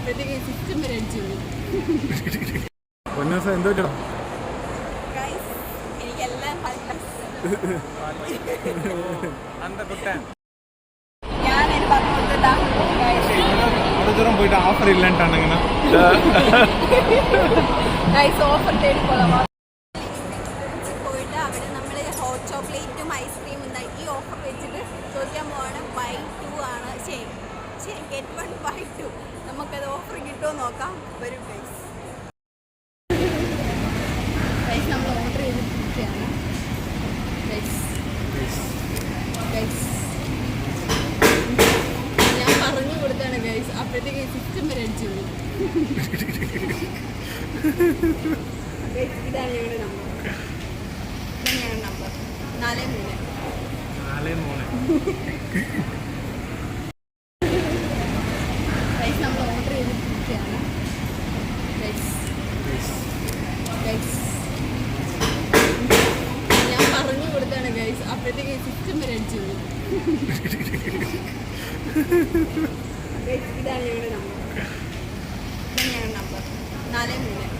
അപ്പോഴത്തേക്ക് സിസ്റ്റം വരെ അടിച്ചു എന്തോ എനിക്കെല്ലാം ദൂരം പോയിട്ട് ഓഫർ ഇല്ലാണ്ടാണ് ഓഫർ തേടിക്കൊള്ളാം പോയിട്ട് അവിടെ നമ്മൾ ഹോട്ട് ചോക്ലേറ്റും ഐസ്ക്രീമും ഈ ഓഫർ വെച്ചിട്ട് ചോദിക്കാൻ പോവാണ് ബൈ 2 ആണ് ഗെറ്റ് 1 ബൈ 2 നമുക്കത് ഓഫർ കിട്ടുമോ നോക്കാം വരും ഗൈസ് നമ്മൾ ഓർഡർ ചെയ്തിരിക്കുകയാണ് ഞാൻ പറഞ്ഞു കൊടുത്താണ് ഗൈസ് അപ്പോഴത്തേക്ക് സിസ്റ്റം വരെ അടിച്ചു ഇതാണ് ഞങ്ങളുടെ നമ്പർ 43 നമ്മൾ ഓർഡർ ചെയ്തിരിക്കുകയാണ് ഞാൻ പറഞ്ഞു കൊടുത്താണ് ഗൈസ് അപ്പോഴത്തേക്ക് സിസ്റ്റം വരെ അടിച്ചു ഇതാണ് ഞങ്ങളുടെ നമ്പർ 43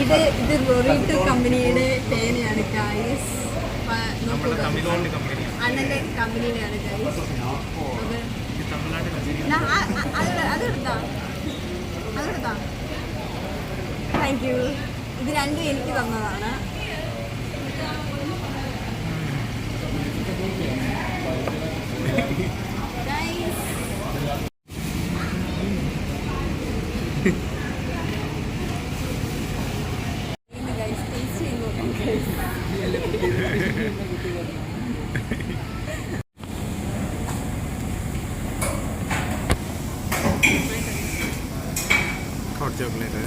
ഇത് റൊറീറ്റോ കമ്പനിയുടെ പേനയാണ് ഗൈസ്. അണ്ണൻ്റെ കമ്പനിയിലാണ് ഗൈസ്. അതെടുത്താ താങ്ക് യു. ഇത് രണ്ടും എനിക്ക് തന്നതാണ്. ഹോട്ട് ചോക്ലേറ്റ്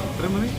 എത്ര മതി?